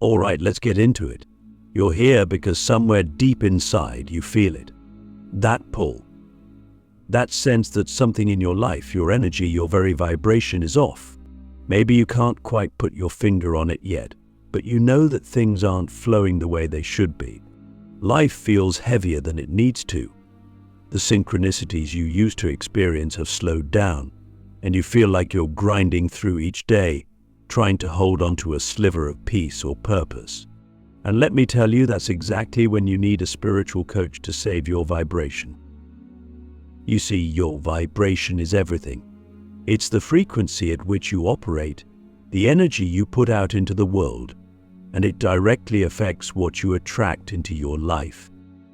All right, let's get into it. You're here because somewhere deep inside you feel it. That pull. That sense that something in your life, your energy, your very vibration is off. Maybe you can't quite put your finger on it yet, but you know that things aren't flowing the way they should be. Life feels heavier than it needs to. The synchronicities you used to experience have slowed down, and you feel like you're grinding through each day, trying to hold on to a sliver of peace or purpose. And let me tell you, that's exactly when you need a spiritual coach to save your vibration. You see, your vibration is everything. It's the frequency at which you operate, the energy you put out into the world, and it directly affects what you attract into your life.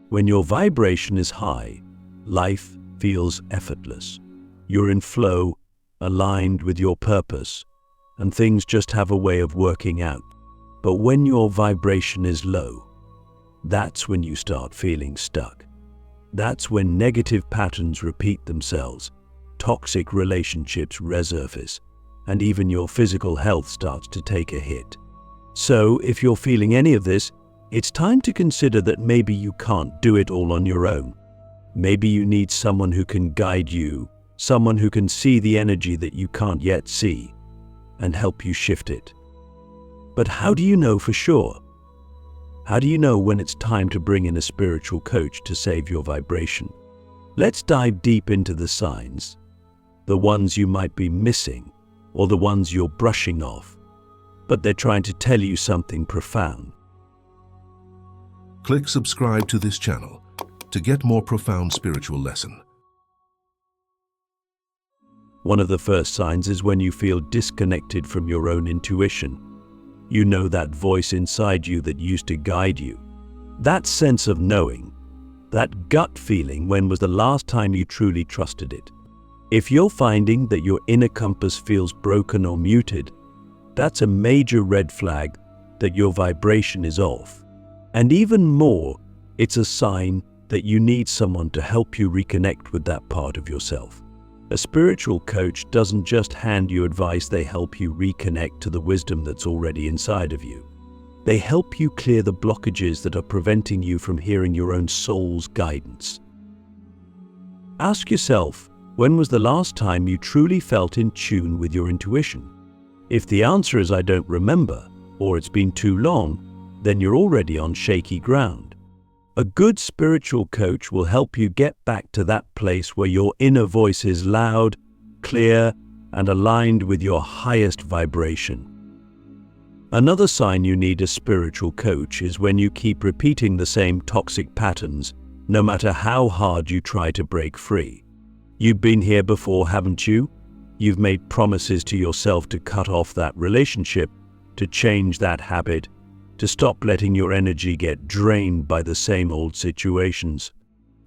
When your vibration is high, life feels effortless. You're in flow, aligned with your purpose, and things just have a way of working out. But when your vibration is low, that's when you start feeling stuck. That's when negative patterns repeat themselves, toxic relationships resurface, and even your physical health starts to take a hit. So, if you're feeling any of this, it's time to consider that maybe you can't do it all on your own. Maybe you need someone who can guide you, someone who can see the energy that you can't yet see, and help you shift it. But how do you know for sure? How do you know when it's time to bring in a spiritual coach to save your vibration? Let's dive deep into the signs, the ones you might be missing, or the ones you're brushing off, but they're trying to tell you something profound. Click subscribe to this channel to get more profound spiritual lesson. One of the first signs is when you feel disconnected from your own intuition. You know that voice inside you that used to guide you. That sense of knowing, that gut feeling. When was the last time you truly trusted it? If you're finding that your inner compass feels broken or muted, that's a major red flag that your vibration is off. And even more, it's a sign that you need someone to help you reconnect with that part of yourself. A spiritual coach doesn't just hand you advice, they help you reconnect to the wisdom that's already inside of you. They help you clear the blockages that are preventing you from hearing your own soul's guidance. Ask yourself, when was the last time you truly felt in tune with your intuition? If the answer is I don't remember, or it's been too long, then you're already on shaky ground. A good spiritual coach will help you get back to that place where your inner voice is loud, clear, and aligned with your highest vibration. Another sign you need a spiritual coach is when you keep repeating the same toxic patterns, no matter how hard you try to break free. You've been here before, haven't you? You've made promises to yourself to cut off that relationship, to change that habit, to stop letting your energy get drained by the same old situations.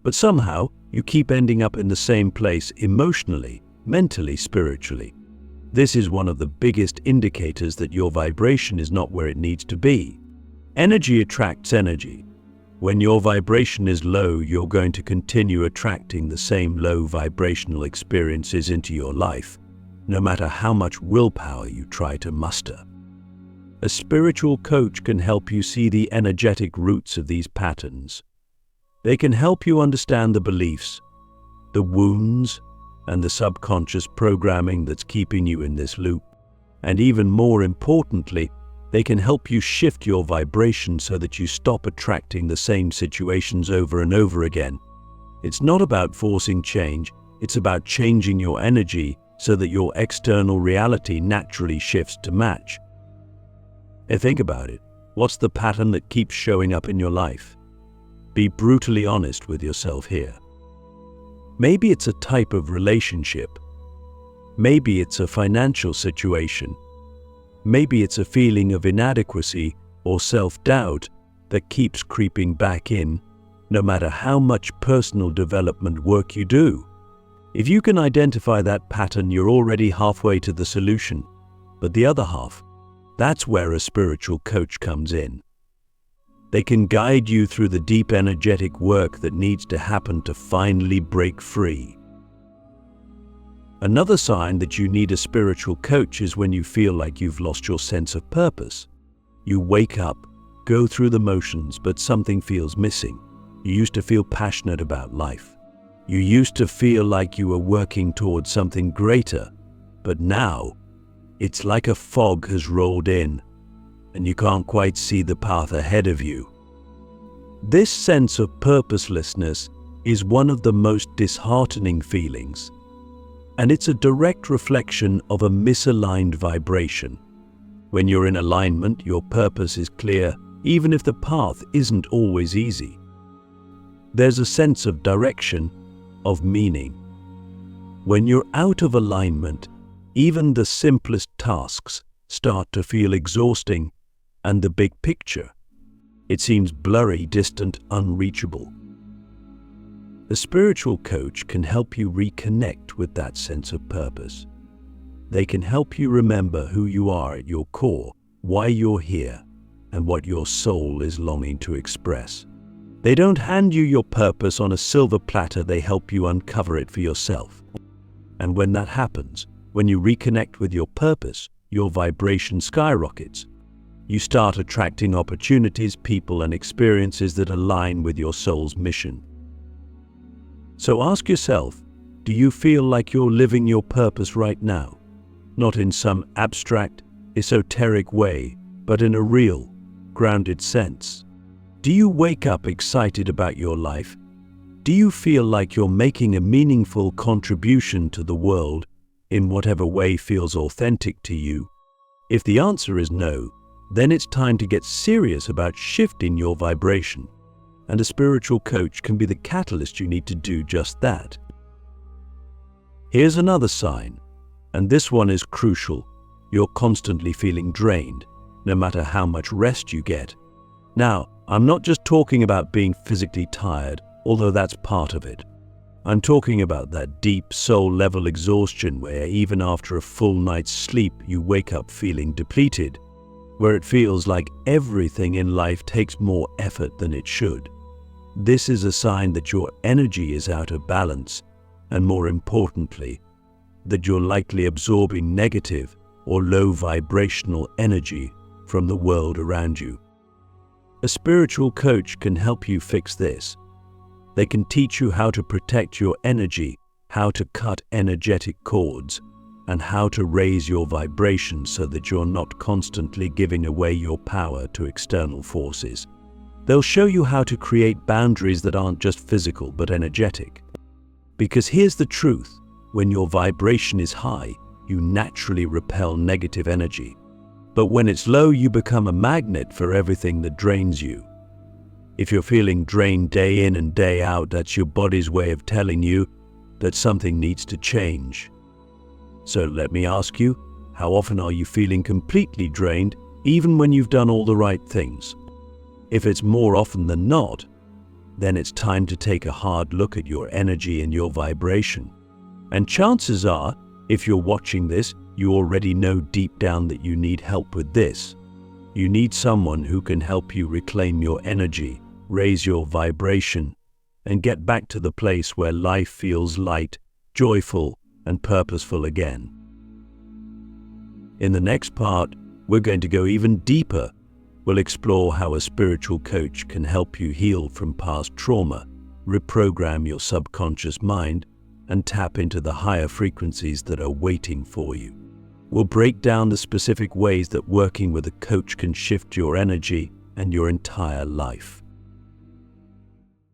But somehow, you keep ending up in the same place emotionally, mentally, spiritually. This is one of the biggest indicators that your vibration is not where it needs to be. Energy attracts energy. When your vibration is low, you're going to continue attracting the same low vibrational experiences into your life, no matter how much willpower you try to muster. A spiritual coach can help you see the energetic roots of these patterns. They can help you understand the beliefs, the wounds, and the subconscious programming that's keeping you in this loop. And even more importantly, they can help you shift your vibration so that you stop attracting the same situations over and over again. It's not about forcing change, it's about changing your energy so that your external reality naturally shifts to match. And think about it. What's the pattern that keeps showing up in your life? Be brutally honest with yourself here. Maybe it's a type of relationship. Maybe it's a financial situation. Maybe it's a feeling of inadequacy or self-doubt that keeps creeping back in, no matter how much personal development work you do. If you can identify that pattern, you're already halfway to the solution. But the other half, that's where a spiritual coach comes in. They can guide you through the deep energetic work that needs to happen to finally break free. Another sign that you need a spiritual coach is when you feel like you've lost your sense of purpose. You wake up, go through the motions, but something feels missing. You used to feel passionate about life. You used to feel like you were working towards something greater, but now it's like a fog has rolled in and you can't quite see the path ahead of you. This sense of purposelessness is one of the most disheartening feelings, and it's a direct reflection of a misaligned vibration. When you're in alignment, your purpose is clear, even if the path isn't always easy. There's a sense of direction, of meaning. When you're out of alignment, even the simplest tasks start to feel exhausting, and the big picture, it seems blurry, distant, unreachable. A spiritual coach can help you reconnect with that sense of purpose. They can help you remember who you are at your core, why you're here, and what your soul is longing to express. They don't hand you your purpose on a silver platter, they help you uncover it for yourself. And when that happens, when you reconnect with your purpose, your vibration skyrockets. You start attracting opportunities, people, and experiences that align with your soul's mission. So ask yourself, do you feel like you're living your purpose right now? Not in some abstract, esoteric way, but in a real, grounded sense. Do you wake up excited about your life? Do you feel like you're making a meaningful contribution to the world in whatever way feels authentic to you? If the answer is no, then it's time to get serious about shifting your vibration. And a spiritual coach can be the catalyst you need to do just that. Here's another sign, and this one is crucial. You're constantly feeling drained, no matter how much rest you get. Now, I'm not just talking about being physically tired, although that's part of it. I'm talking about that deep soul-level exhaustion where even after a full night's sleep, you wake up feeling depleted, where it feels like everything in life takes more effort than it should. This is a sign that your energy is out of balance, and more importantly, that you're likely absorbing negative or low vibrational energy from the world around you. A spiritual coach can help you fix this. They can teach you how to protect your energy, how to cut energetic cords, and how to raise your vibration so that you're not constantly giving away your power to external forces. They'll show you how to create boundaries that aren't just physical but energetic. Because here's the truth, when your vibration is high, you naturally repel negative energy. But when it's low, you become a magnet for everything that drains you. If you're feeling drained day in and day out, that's your body's way of telling you that something needs to change. So let me ask you, how often are you feeling completely drained, even when you've done all the right things? If it's more often than not, then it's time to take a hard look at your energy and your vibration. And chances are, if you're watching this, you already know deep down that you need help with this. You need someone who can help you reclaim your energy, raise your vibration, and get back to the place where life feels light, joyful, and purposeful again. In the next part, we're going to go even deeper. We'll explore how a spiritual coach can help you heal from past trauma, reprogram your subconscious mind, and tap into the higher frequencies that are waiting for you. We'll break down the specific ways that working with a coach can shift your energy and your entire life.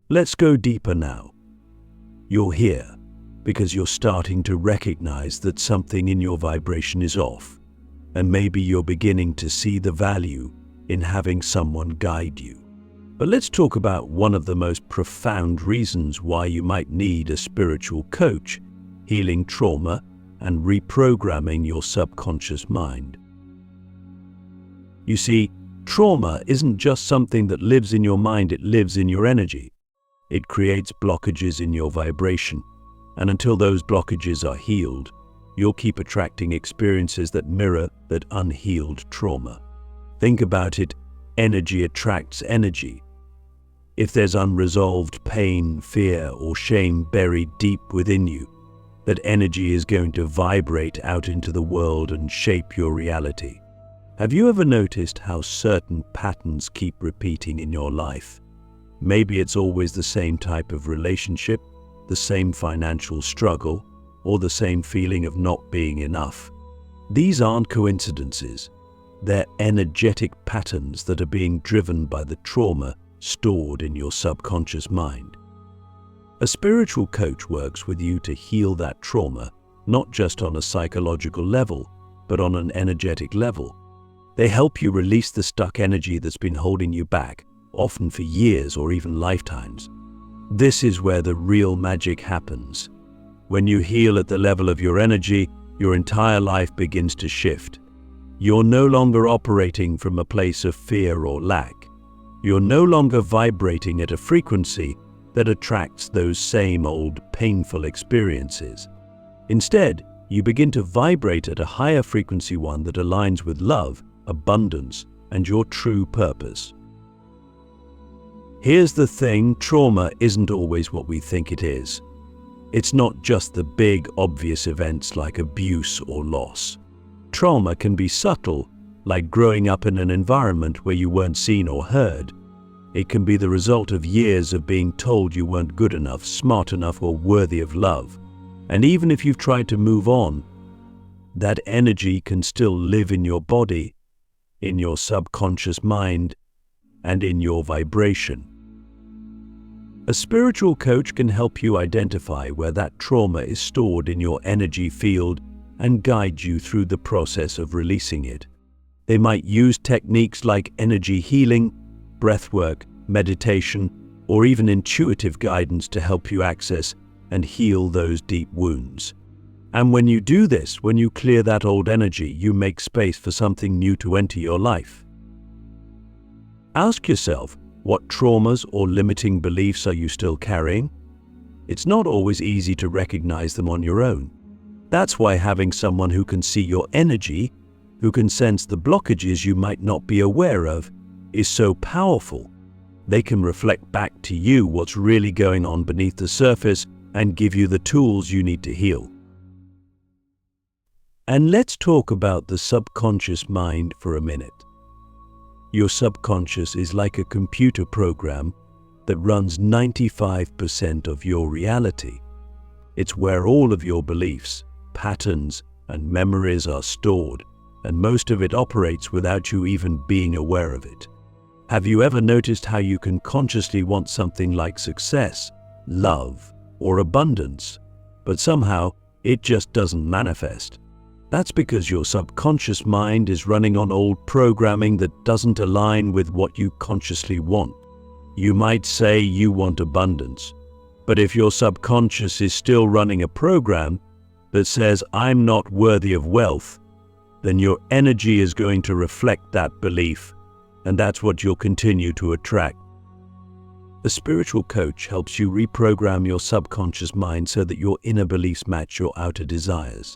Let's go deeper now. You're here because you're starting to recognize that something in your vibration is off, and maybe you're beginning to see the value in having someone guide you. But let's talk about one of the most profound reasons why you might need a spiritual coach: healing trauma and reprogramming your subconscious mind. You see, trauma isn't just something that lives in your mind, it lives in your energy. It creates blockages in your vibration, and until those blockages are healed, you'll keep attracting experiences that mirror that unhealed trauma. Think about it, energy attracts energy. If there's unresolved pain, fear, or shame buried deep within you, that energy is going to vibrate out into the world and shape your reality. Have you ever noticed how certain patterns keep repeating in your life? Maybe it's always the same type of relationship, the same financial struggle, or the same feeling of not being enough. These aren't coincidences. They're energetic patterns that are being driven by the trauma stored in your subconscious mind. A spiritual coach works with you to heal that trauma, not just on a psychological level, but on an energetic level. They help you release the stuck energy that's been holding you back, often for years or even lifetimes. This is where the real magic happens. When you heal at the level of your energy, your entire life begins to shift. You're no longer operating from a place of fear or lack. You're no longer vibrating at a frequency that attracts those same old painful experiences. Instead, you begin to vibrate at a higher frequency, one that aligns with love, abundance, and your true purpose. Here's the thing, trauma isn't always what we think it is. It's not just the big, obvious events like abuse or loss. Trauma can be subtle, like growing up in an environment where you weren't seen or heard. It can be the result of years of being told you weren't good enough, smart enough, or worthy of love. And even if you've tried to move on, that energy can still live in your body, in your subconscious mind, and in your vibration. A spiritual coach can help you identify where that trauma is stored in your energy field and guide you through the process of releasing it. They might use techniques like energy healing, breathwork, meditation, or even intuitive guidance to help you access and heal those deep wounds. And when you do this, when you clear that old energy, you make space for something new to enter your life. Ask yourself, what traumas or limiting beliefs are you still carrying? It's not always easy to recognize them on your own. That's why having someone who can see your energy, who can sense the blockages you might not be aware of, is so powerful. They can reflect back to you what's really going on beneath the surface and give you the tools you need to heal. And let's talk about the subconscious mind for a minute. Your subconscious is like a computer program that runs 95% of your reality. It's where all of your beliefs, patterns, and memories are stored, and most of it operates without you even being aware of it. Have you ever noticed how you can consciously want something like success, love, or abundance, but somehow it just doesn't manifest? That's because your subconscious mind is running on old programming that doesn't align with what you consciously want. You might say you want abundance, but if your subconscious is still running a program that says, "I'm not worthy of wealth," then your energy is going to reflect that belief, and that's what you'll continue to attract. A spiritual coach helps you reprogram your subconscious mind so that your inner beliefs match your outer desires.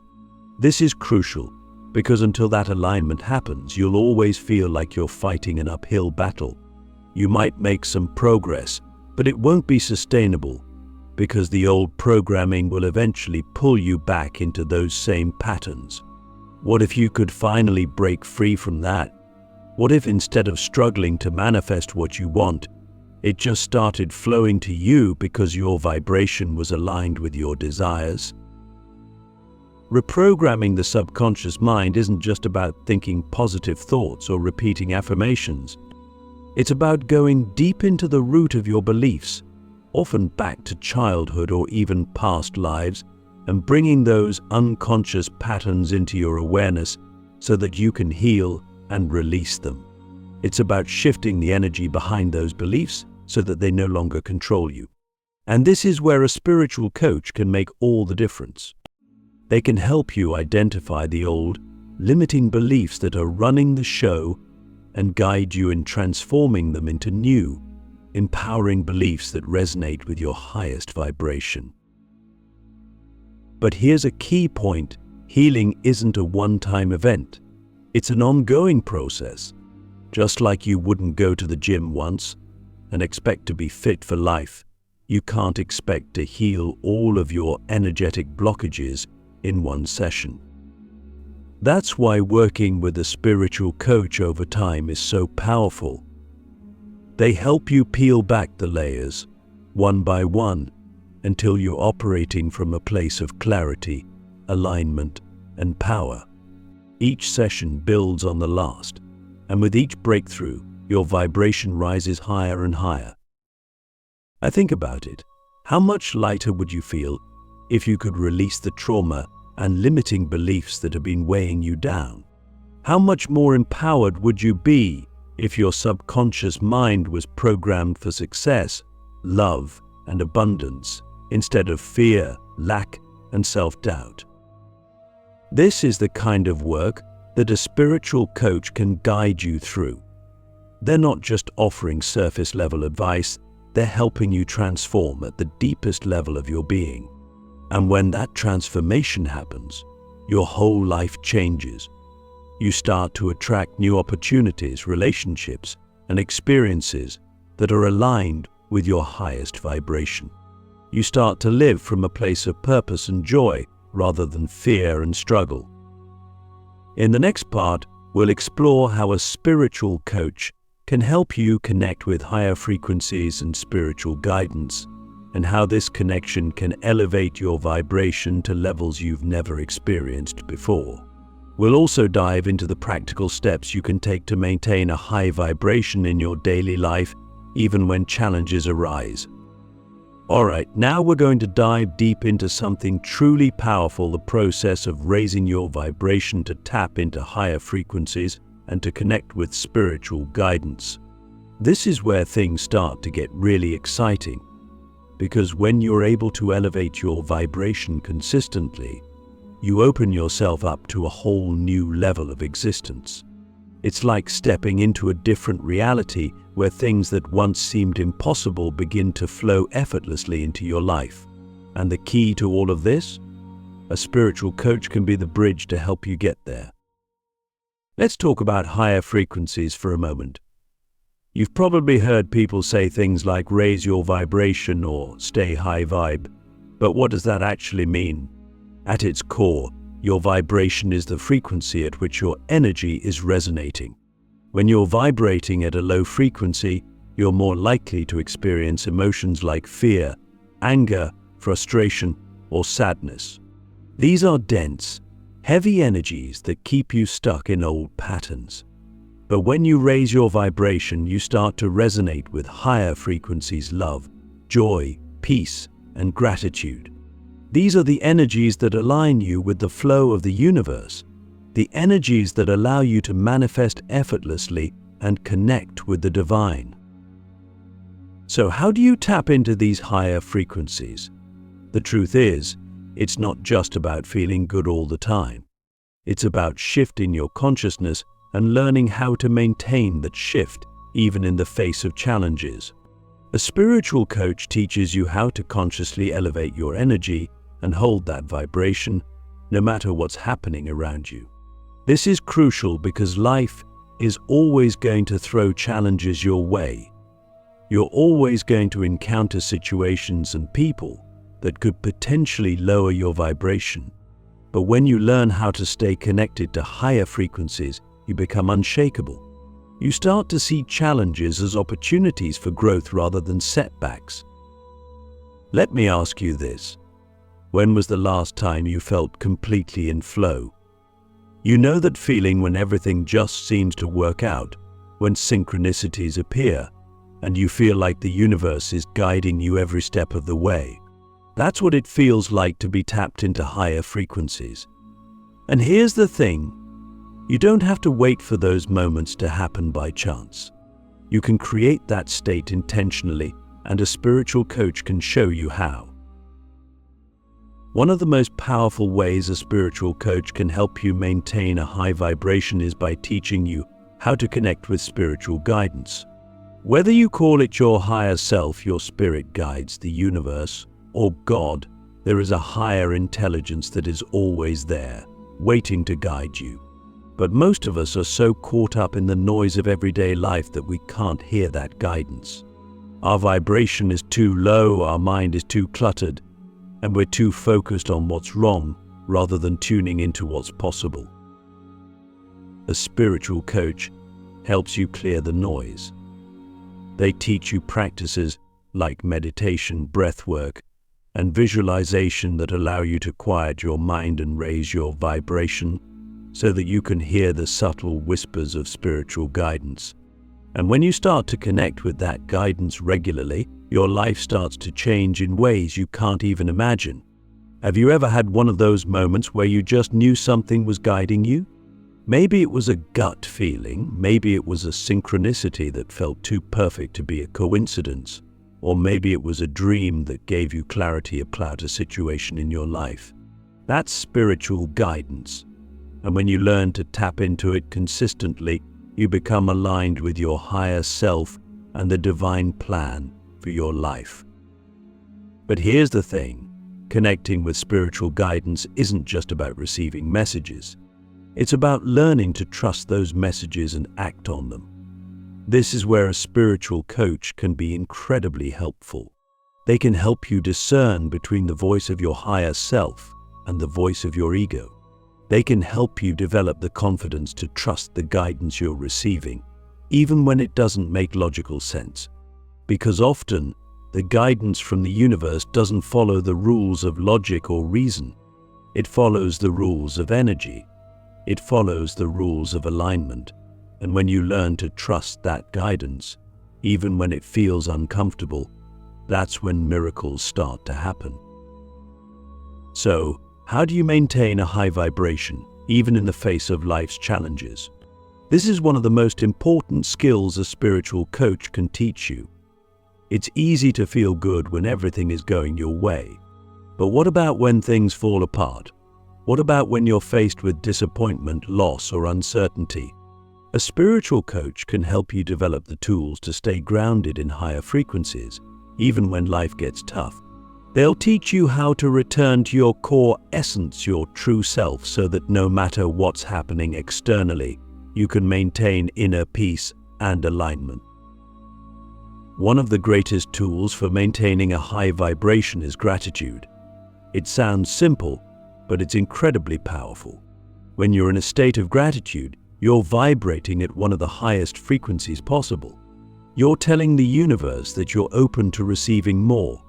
This is crucial because until that alignment happens, you'll always feel like you're fighting an uphill battle. You might make some progress, but it won't be sustainable because the old programming will eventually pull you back into those same patterns. What if you could finally break free from that? What if instead of struggling to manifest what you want, it just started flowing to you because your vibration was aligned with your desires? Reprogramming the subconscious mind isn't just about thinking positive thoughts or repeating affirmations. It's about going deep into the root of your beliefs, often back to childhood or even past lives, and bringing those unconscious patterns into your awareness so that you can heal and release them. It's about shifting the energy behind those beliefs so that they no longer control you. And this is where a spiritual coach can make all the difference. They can help you identify the old, limiting beliefs that are running the show and guide you in transforming them into new, empowering beliefs that resonate with your highest vibration. But here's a key point: healing isn't a one-time event. It's an ongoing process. Just like you wouldn't go to the gym once and expect to be fit for life, you can't expect to heal all of your energetic blockages in one session. That's why working with a spiritual coach over time is so powerful. They help you peel back the layers, one by one, until you're operating from a place of clarity, alignment, and power. Each session builds on the last, and with each breakthrough, your vibration rises higher and higher. I think about it. How much lighter would you feel if you could release the trauma and limiting beliefs that have been weighing you down? How much more empowered would you be if your subconscious mind was programmed for success, love, and abundance instead of fear, lack, and self-doubt? This is the kind of work that a spiritual coach can guide you through. They're not just offering surface-level advice, they're helping you transform at the deepest level of your being. And when that transformation happens, your whole life changes. You start to attract new opportunities, relationships, and experiences that are aligned with your highest vibration. You start to live from a place of purpose and joy rather than fear and struggle. In the next part, we'll explore how a spiritual coach can help you connect with higher frequencies and spiritual guidance, and how this connection can elevate your vibration to levels you've never experienced before. We'll also dive into the practical steps you can take to maintain a high vibration in your daily life, even when challenges arise. Alright, now we're going to dive deep into something truly powerful, the process of raising your vibration to tap into higher frequencies and to connect with spiritual guidance. This is where things start to get really exciting, because when you're able to elevate your vibration consistently, you open yourself up to a whole new level of existence. It's like stepping into a different reality where things that once seemed impossible begin to flow effortlessly into your life. And the key to all of this? A spiritual coach can be the bridge to help you get there. Let's talk about higher frequencies for a moment. You've probably heard people say things like raise your vibration or stay high vibe, but what does that actually mean? At its core, your vibration is the frequency at which your energy is resonating. When you're vibrating at a low frequency, you're more likely to experience emotions like fear, anger, frustration, or sadness. These are dense, heavy energies that keep you stuck in old patterns. But when you raise your vibration, you start to resonate with higher frequencies: love, joy, peace, and gratitude. These are the energies that align you with the flow of the universe, the energies that allow you to manifest effortlessly and connect with the divine. So how do you tap into these higher frequencies? The truth is, it's not just about feeling good all the time. It's about shifting your consciousness and learning how to maintain that shift even in the face of challenges. A spiritual coach teaches you how to consciously elevate your energy and hold that vibration no matter what's happening around you. This is crucial because life is always going to throw challenges your way. You're always going to encounter situations and people that could potentially lower your vibration. But when you learn how to stay connected to higher frequencies, you become unshakable. You start to see challenges as opportunities for growth rather than setbacks. Let me ask you this. When was the last time you felt completely in flow? You know that feeling when everything just seems to work out, when synchronicities appear, and you feel like the universe is guiding you every step of the way. That's what it feels like to be tapped into higher frequencies. And here's the thing. You don't have to wait for those moments to happen by chance. You can create that state intentionally, and a spiritual coach can show you how. One of the most powerful ways a spiritual coach can help you maintain a high vibration is by teaching you how to connect with spiritual guidance. Whether you call it your higher self, your spirit guides, the universe, or God, there is a higher intelligence that is always there, waiting to guide you. But most of us are so caught up in the noise of everyday life that we can't hear that guidance. Our vibration is too low, our mind is too cluttered, and we're too focused on what's wrong rather than tuning into what's possible. A spiritual coach helps you clear the noise. They teach you practices like meditation, breathwork, and visualization that allow you to quiet your mind and raise your vibration so that you can hear the subtle whispers of spiritual guidance. And when you start to connect with that guidance regularly, your life starts to change in ways you can't even imagine. Have you ever had one of those moments where you just knew something was guiding you? Maybe it was a gut feeling, maybe it was a synchronicity that felt too perfect to be a coincidence, or maybe it was a dream that gave you clarity about a situation in your life. That's spiritual guidance. And when you learn to tap into it consistently, you become aligned with your higher self and the divine plan for your life. But here's the thing, connecting with spiritual guidance isn't just about receiving messages. It's about learning to trust those messages and act on them. This is where a spiritual coach can be incredibly helpful. They can help you discern between the voice of your higher self and the voice of your ego. They can help you develop the confidence to trust the guidance you're receiving, even when it doesn't make logical sense. Because often, the guidance from the universe doesn't follow the rules of logic or reason. It follows the rules of energy. It follows the rules of alignment. And when you learn to trust that guidance, even when it feels uncomfortable, that's when miracles start to happen. So, how do you maintain a high vibration, even in the face of life's challenges? This is one of the most important skills a spiritual coach can teach you. It's easy to feel good when everything is going your way. But what about when things fall apart? What about when you're faced with disappointment, loss, or uncertainty? A spiritual coach can help you develop the tools to stay grounded in higher frequencies, even when life gets tough. They'll teach you how to return to your core essence, your true self, so that no matter what's happening externally, you can maintain inner peace and alignment. One of the greatest tools for maintaining a high vibration is gratitude. It sounds simple, but it's incredibly powerful. When you're in a state of gratitude, you're vibrating at one of the highest frequencies possible. You're telling the universe that you're open to receiving more,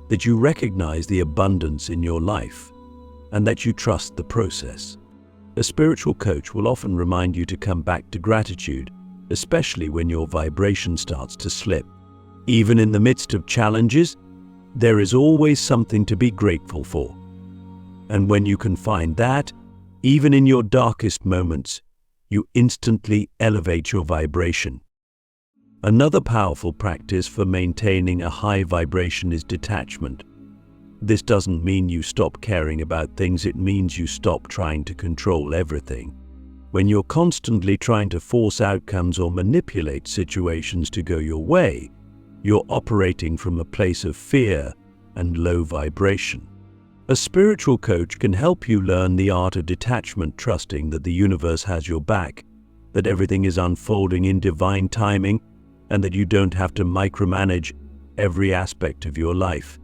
that you recognize the abundance in your life, and that you trust the process. A spiritual coach will often remind you to come back to gratitude, especially when your vibration starts to slip. Even in the midst of challenges, there is always something to be grateful for. And when you can find that, even in your darkest moments, you instantly elevate your vibration. Another powerful practice for maintaining a high vibration is detachment. This doesn't mean you stop caring about things, it means you stop trying to control everything. When you're constantly trying to force outcomes or manipulate situations to go your way, you're operating from a place of fear and low vibration. A spiritual coach can help you learn the art of detachment, trusting that the universe has your back, that everything is unfolding in divine timing, and that you don't have to micromanage every aspect of your life.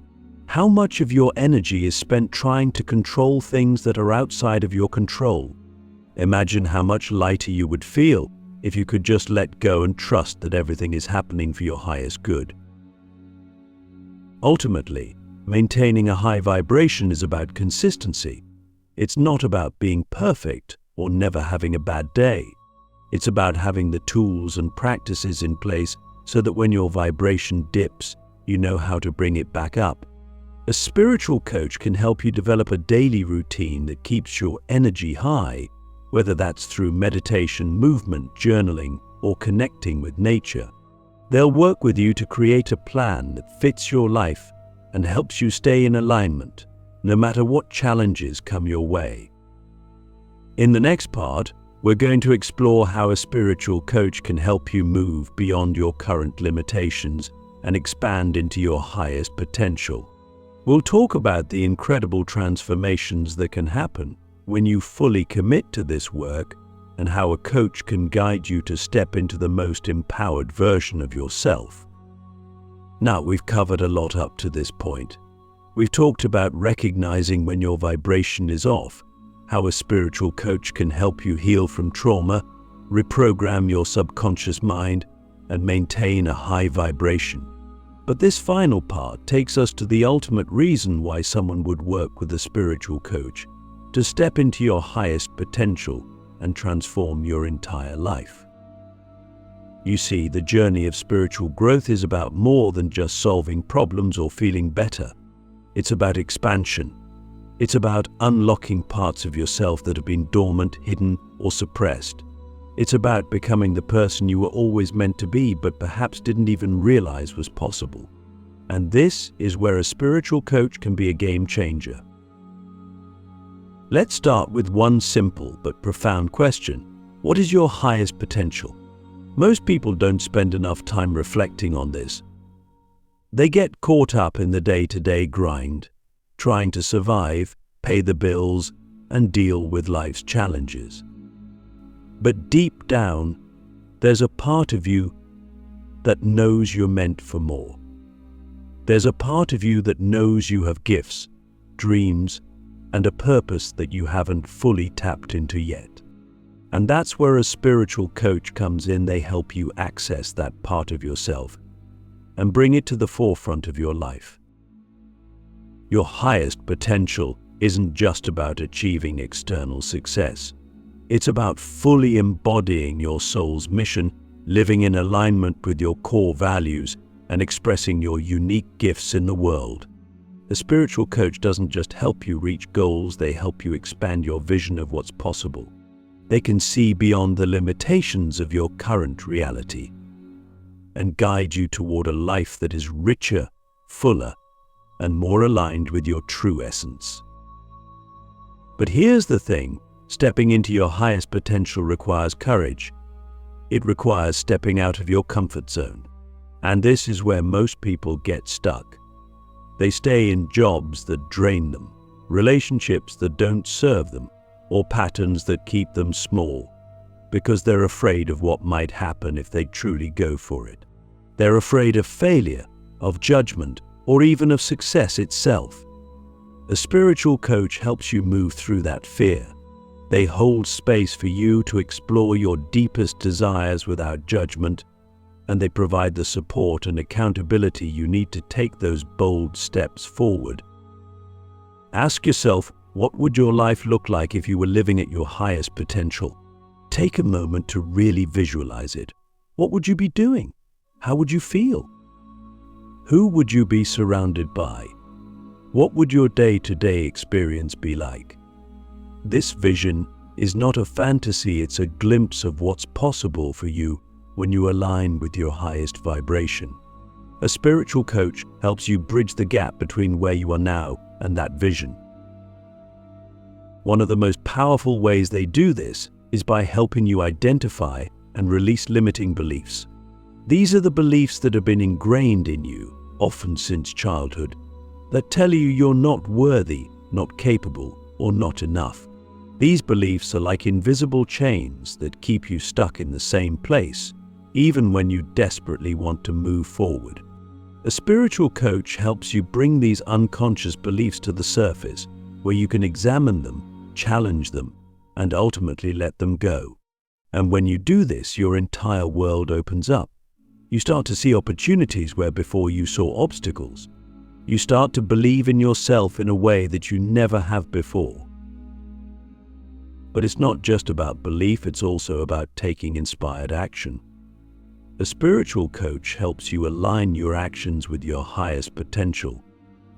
How much of your energy is spent trying to control things that are outside of your control? Imagine how much lighter you would feel if you could just let go and trust that everything is happening for your highest good. Ultimately, maintaining a high vibration is about consistency. It's not about being perfect or never having a bad day. It's about having the tools and practices in place so that when your vibration dips, you know how to bring it back up. A spiritual coach can help you develop a daily routine that keeps your energy high, whether that's through meditation, movement, journaling, or connecting with nature. They'll work with you to create a plan that fits your life and helps you stay in alignment, no matter what challenges come your way. In the next part, we're going to explore how a spiritual coach can help you move beyond your current limitations and expand into your highest potential. We'll talk about the incredible transformations that can happen when you fully commit to this work, and how a coach can guide you to step into the most empowered version of yourself. Now, we've covered a lot up to this point. We've talked about recognizing when your vibration is off, how a spiritual coach can help you heal from trauma, reprogram your subconscious mind, and maintain a high vibration. But this final part takes us to the ultimate reason why someone would work with a spiritual coach: to step into your highest potential and transform your entire life. You see, the journey of spiritual growth is about more than just solving problems or feeling better. It's about expansion. It's about unlocking parts of yourself that have been dormant, hidden, or suppressed. It's about becoming the person you were always meant to be, but perhaps didn't even realize was possible. And this is where a spiritual coach can be a game changer. Let's start with one simple but profound question. What is your highest potential? Most people don't spend enough time reflecting on this. They get caught up in the day-to-day grind, trying to survive, pay the bills, and deal with life's challenges. But deep down, there's a part of you that knows you're meant for more. There's a part of you that knows you have gifts, dreams, and a purpose that you haven't fully tapped into yet. And that's where a spiritual coach comes in. They help you access that part of yourself and bring it to the forefront of your life. Your highest potential isn't just about achieving external success. It's about fully embodying your soul's mission, living in alignment with your core values, and expressing your unique gifts in the world. A spiritual coach doesn't just help you reach goals, they help you expand your vision of what's possible. They can see beyond the limitations of your current reality and guide you toward a life that is richer, fuller, and more aligned with your true essence. But here's the thing: stepping into your highest potential requires courage. It requires stepping out of your comfort zone. And this is where most people get stuck. They stay in jobs that drain them, relationships that don't serve them, or patterns that keep them small, because they're afraid of what might happen if they truly go for it. They're afraid of failure, of judgment, or even of success itself. A spiritual coach helps you move through that fear. They hold space for you to explore your deepest desires without judgment, and they provide the support and accountability you need to take those bold steps forward. Ask yourself, what would your life look like if you were living at your highest potential? Take a moment to really visualize it. What would you be doing? How would you feel? Who would you be surrounded by? What would your day-to-day experience be like? This vision is not a fantasy, it's a glimpse of what's possible for you when you align with your highest vibration. A spiritual coach helps you bridge the gap between where you are now and that vision. One of the most powerful ways they do this is by helping you identify and release limiting beliefs. These are the beliefs that have been ingrained in you, often since childhood, that tell you you're not worthy, not capable, or not enough. These beliefs are like invisible chains that keep you stuck in the same place, even when you desperately want to move forward. A spiritual coach helps you bring these unconscious beliefs to the surface, where you can examine them, challenge them, and ultimately let them go. And when you do this, your entire world opens up. You start to see opportunities where before you saw obstacles. You start to believe in yourself in a way that you never have before. But it's not just about belief, it's also about taking inspired action. A spiritual coach helps you align your actions with your highest potential.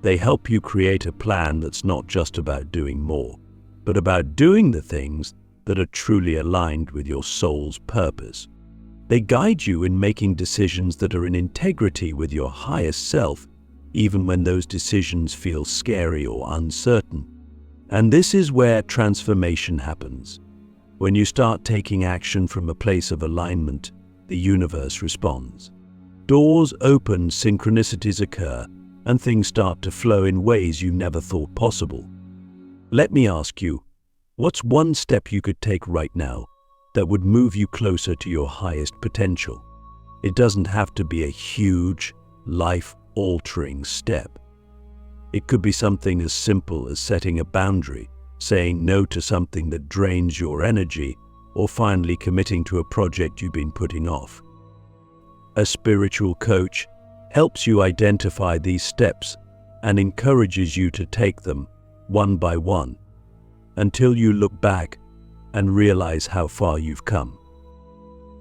They help you create a plan that's not just about doing more, but about doing the things that are truly aligned with your soul's purpose. They guide you in making decisions that are in integrity with your highest self, even when those decisions feel scary or uncertain. And this is where transformation happens. When you start taking action from a place of alignment, the universe responds. Doors open, synchronicities occur, and things start to flow in ways you never thought possible. Let me ask you, what's one step you could take right now that would move you closer to your highest potential? It doesn't have to be a huge, life-altering step. It could be something as simple as setting a boundary, saying no to something that drains your energy, or finally committing to a project you've been putting off. A spiritual coach helps you identify these steps and encourages you to take them one by one until you look back and realize how far you've come.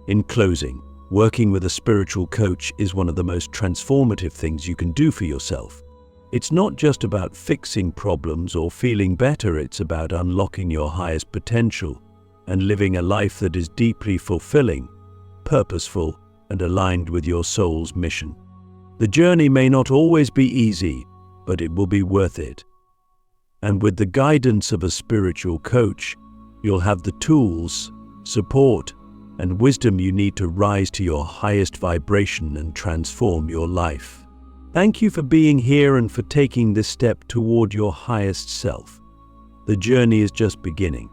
In closing, working with a spiritual coach is one of the most transformative things you can do for yourself. It's not just about fixing problems or feeling better, it's about unlocking your highest potential and living a life that is deeply fulfilling, purposeful, and aligned with your soul's mission. The journey may not always be easy, but it will be worth it. And with the guidance of a spiritual coach, you'll have the tools, support, and wisdom you need to rise to your highest vibration and transform your life. Thank you for being here and for taking this step toward your highest self. The journey is just beginning.